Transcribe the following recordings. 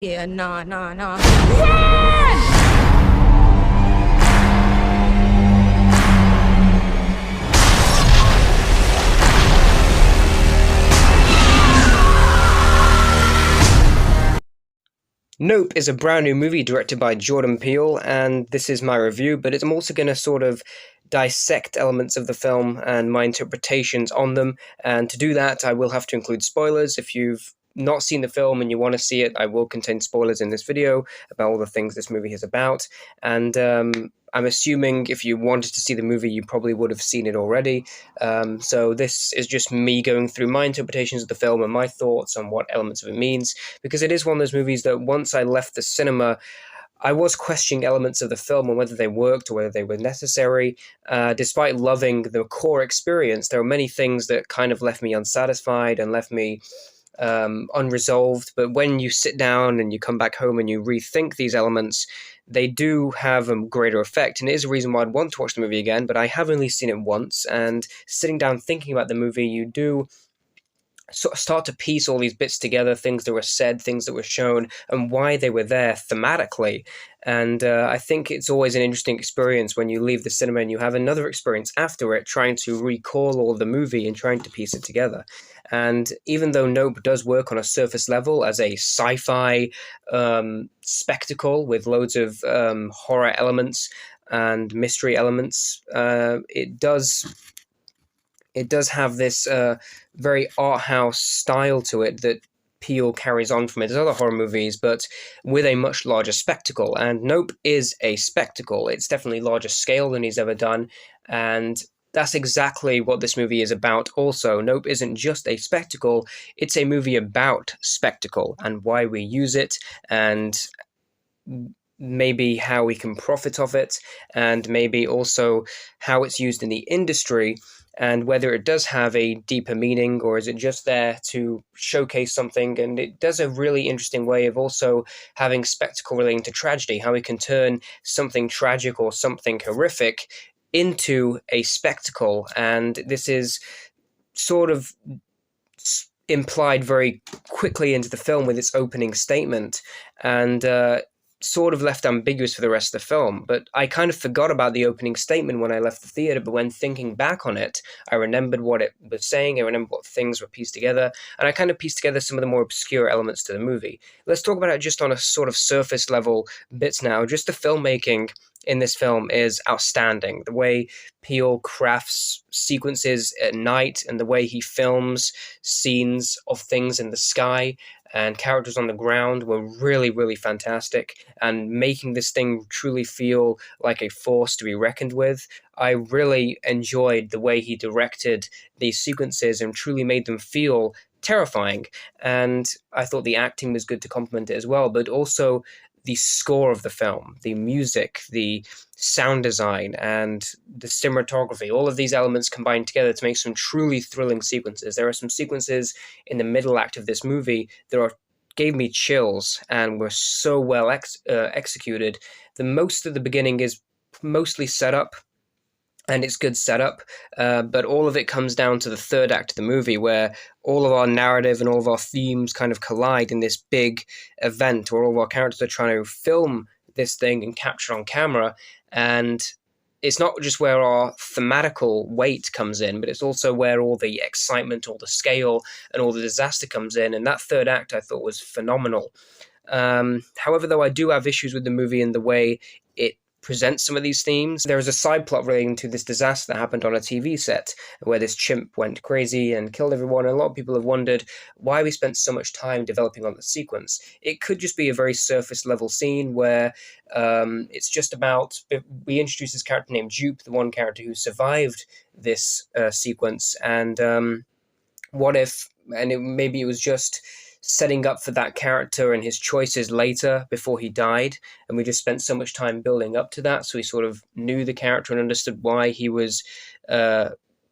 Yeah, nah, nah, nah. Run! Nope is a brand new movie directed by Jordan Peele, and this is my review, but I'm also going to sort of dissect elements of the film and my interpretations on them. And to do that, I will have to include spoilers. If you've not seen the film and you want to see it, I will contain spoilers in this video about all the things this movie is about. And I'm assuming if you wanted to see the movie, you probably would have seen it already. So this is just me going through my interpretations of the film and my thoughts on what elements of it means, because it is one of those movies that once I left the cinema, I was questioning elements of the film and whether they worked or whether they were necessary. Despite loving the core experience, there were many things that kind of left me unsatisfied and left me unresolved. But when you sit down and you come back home and you rethink these elements, they do have a greater effect. And it is a reason why I'd want to watch the movie again, but I have only seen it once. And sitting down thinking about the movie, you do sort of start to piece all these bits together, things that were said, things that were shown, and why they were there thematically. And I think it's always an interesting experience when you leave the cinema and you have another experience after it, trying to recall all the movie and trying to piece it together. And even though Nope does work on a surface level as a sci-fi spectacle with loads of horror elements and mystery elements, it does have this very art house style to it that Peele carries on from his other horror movies, but with a much larger spectacle. And Nope is a spectacle. It's definitely larger scale than he's ever done, and that's exactly what this movie is about. Also, Nope isn't just a spectacle, it's a movie about spectacle and why we use it, and maybe how we can profit off it, and maybe also how it's used in the industry, and whether it does have a deeper meaning or is it just there to showcase something. And it does a really interesting way of also having spectacle relating to tragedy, how we can turn something tragic or something horrific into a spectacle. And this is sort of implied very quickly into the film with its opening statement, and sort of left ambiguous for the rest of the film. But I kind of forgot about the opening statement when I left the theater, but when thinking back on it, I remembered what it was saying, I remembered what things were pieced together, and I kind of pieced together some of the more obscure elements to the movie. Let's talk about it just on a sort of surface level bits now. Just the filmmaking in this film is outstanding. The way Peele crafts sequences at night and the way he films scenes of things in the sky and characters on the ground were really, really fantastic, and making this thing truly feel like a force to be reckoned with. I really enjoyed the way he directed these sequences and truly made them feel terrifying. And I thought the acting was good to complement it as well, but also the score of the film, the music, the sound design, and the cinematography, all of these elements combined together to make some truly thrilling sequences. There are some sequences in the middle act of this movie that gave me chills and were so well executed. The most of the beginning is mostly set up, and it's good setup, but all of it comes down to the third act of the movie, where all of our narrative and all of our themes kind of collide in this big event where all of our characters are trying to film this thing and capture on camera. And it's not just where our thematical weight comes in, but it's also where all the excitement, all the scale, and all the disaster comes in. And that third act I thought was phenomenal. However, though, I do have issues with the movie in the way it presents some of these themes. There is a side plot relating to this disaster that happened on a TV set where this chimp went crazy and killed everyone. And a lot of people have wondered why we spent so much time developing on the sequence. It could just be a very surface level scene where it's just about, we introduce this character named Jupe, the one character who survived this sequence. And what if, and maybe it was just setting up for that character and his choices later before he died, and we just spent so much time building up to that, so we sort of knew the character and understood why he was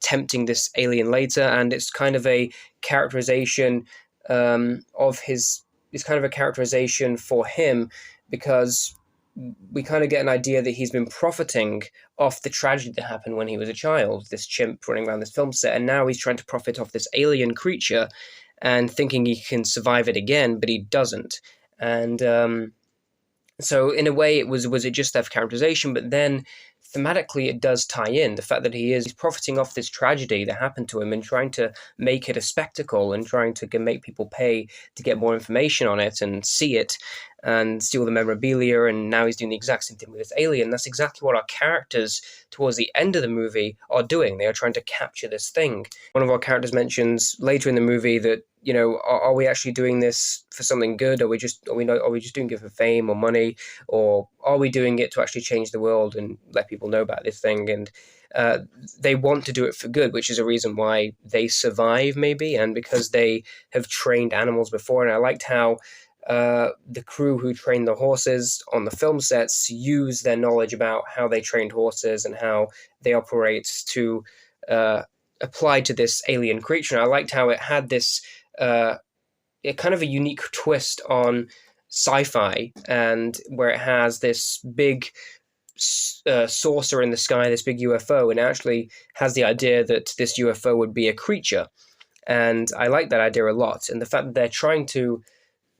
tempting this alien later. And it's kind of a characterization of his it's kind of a characterization for him, because we kind of get an idea that he's been profiting off the tragedy that happened when he was a child, this chimp running around this film set, and now he's trying to profit off this alien creature and thinking he can survive it again, but he doesn't. And so in a way, it was it just their characterization, but then thematically it does tie in the fact that he's profiting off this tragedy that happened to him and trying to make it a spectacle and trying to make people pay to get more information on it and see it and steal the memorabilia, and now he's doing the exact same thing with this alien. That's exactly what our characters towards the end of the movie are doing. They are trying to capture this thing. One of our characters mentions later in the movie that, are we actually doing this for something good? Are we just doing it for fame or money, or are we doing it to actually change the world and let people know about this thing? And uh, they want to do it for good, which is a reason why they survive, maybe, and because they have trained animals before. And I liked how the crew who trained the horses on the film sets use their knowledge about how they trained horses and how they operate to uh, apply to this alien creature. And I liked how it had this uh, kind of a unique twist on sci-fi, and where it has this big saucer in the sky, this big UFO, and actually has the idea that this UFO would be a creature. And I like that idea a lot. And the fact that they're trying to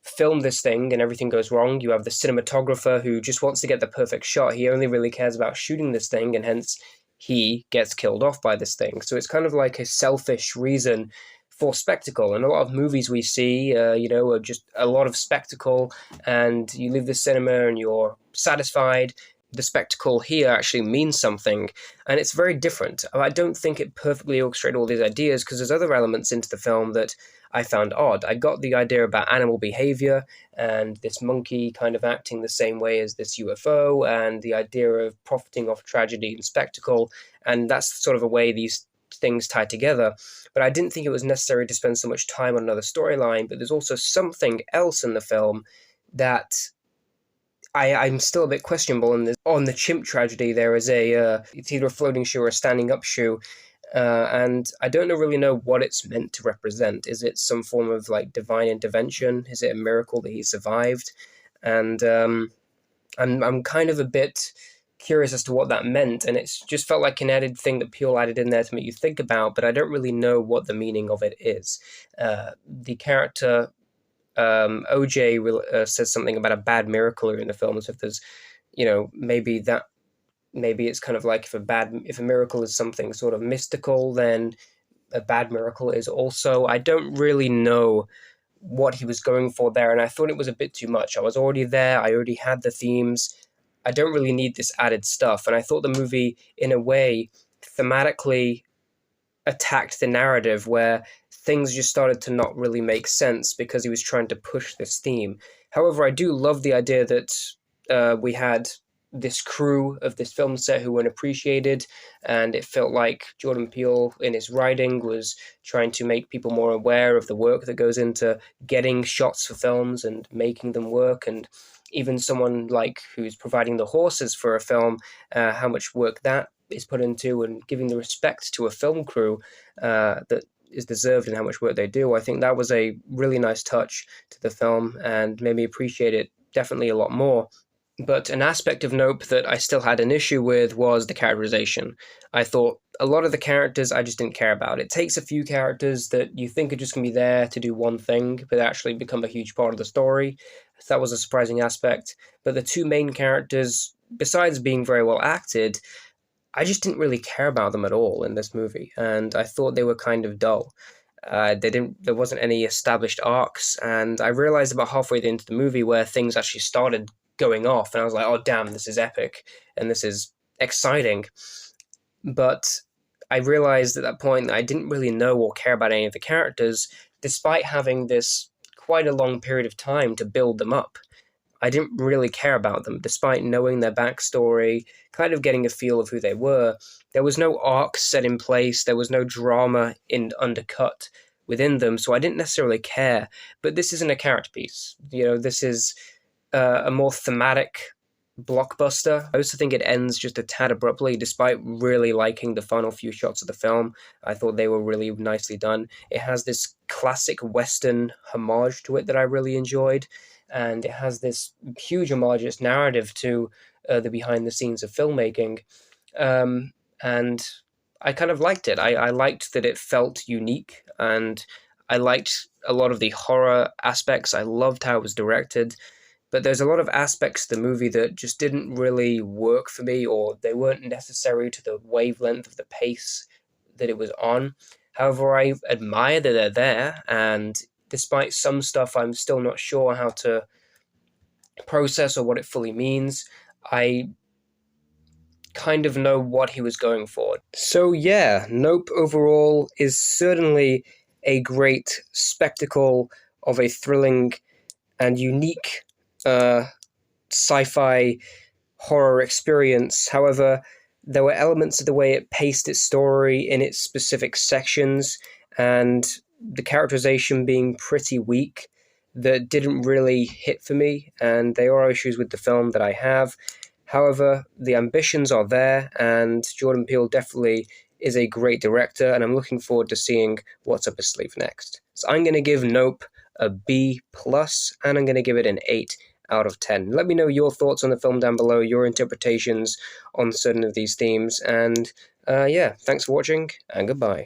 film this thing and everything goes wrong. You have the cinematographer who just wants to get the perfect shot. He only really cares about shooting this thing, and hence he gets killed off by this thing. So it's kind of like a selfish reason for spectacle. And a lot of movies we see, are just a lot of spectacle, and you leave the cinema and you're satisfied. The spectacle here actually means something, and it's very different. I don't think it perfectly orchestrated all these ideas, because there's other elements into the film that I found odd. I got the idea about animal behavior and this monkey kind of acting the same way as this UFO, and the idea of profiting off tragedy and spectacle, and that's sort of a way these things tie together. But I didn't think it was necessary to spend so much time on another storyline. But there's also something else in the film that I'm still a bit questionable. On the chimp tragedy, there is it's either a floating shoe or a standing up shoe, and I don't really know what it's meant to represent. Is it some form of like divine intervention? Is it a miracle that he survived? And I'm kind of a bit curious as to what that meant, and it's just felt like an added thing that Peele added in there to make you think about, but I don't really know what the meaning of it is. The character OJ says something about a bad miracle in the film, as if there's, maybe it's kind of like if a miracle is something sort of mystical, then a bad miracle is also. I don't really know what he was going for there, and I thought it was a bit too much. I was already there. I already had the themes. I don't really need this added stuff, and I thought the movie, in a way, thematically attacked the narrative where things just started to not really make sense because he was trying to push this theme. However, I do love the idea that we had this crew of this film set who weren't appreciated, and it felt like Jordan Peele in his writing was trying to make people more aware of the work that goes into getting shots for films and making them work. And even someone like who's providing the horses for a film, how much work that is put into, and giving the respect to a film crew that is deserved and how much work they do. I think that was a really nice touch to the film and made me appreciate it definitely a lot more. But an aspect of Nope that I still had an issue with was the characterization. I thought a lot of the characters I just didn't care about. It takes a few characters that you think are just going to be there to do one thing, but actually become a huge part of the story. So that was a surprising aspect. But the two main characters, besides being very well acted, I just didn't really care about them at all in this movie, and I thought they were kind of dull. There wasn't any established arcs, and I realized about halfway into the movie where things actually started going off, and I was like, "Oh damn, this is epic, and this is exciting." But I realized at that point that I didn't really know or care about any of the characters, despite having this quite a long period of time to build them up. I didn't really care about them, despite knowing their backstory, kind of getting a feel of who they were. There was no arc set in place, there was no drama in undercut within them, so I didn't necessarily care. But this isn't a character piece. This is a more thematic blockbuster. I also think it ends just a tad abruptly, despite really liking the final few shots of the film. I thought they were really nicely done. It has this classic Western homage to it that I really enjoyed, and it has this huge homageous narrative to the behind the scenes of filmmaking. And I kind of liked it. I liked that it felt unique, and I liked a lot of the horror aspects. I loved how it was directed. But there's a lot of aspects of the movie that just didn't really work for me, or they weren't necessary to the wavelength of the pace that it was on. However, I admire that they're there, and despite some stuff I'm still not sure how to process or what it fully means, I kind of know what he was going for. So yeah, Nope overall is certainly a great spectacle of a thrilling and unique sci-fi horror experience. However, there were elements of the way it paced its story in its specific sections and the characterization being pretty weak that didn't really hit for me, and there are issues with the film that I have. However, the ambitions are there, and Jordan Peele definitely is a great director, and I'm looking forward to seeing what's up his sleeve next. So I'm going to give Nope a B+, and I'm going to give it an 8 out of 10. Let me know your thoughts on the film down below, your interpretations on certain of these themes, and yeah, thanks for watching, and goodbye.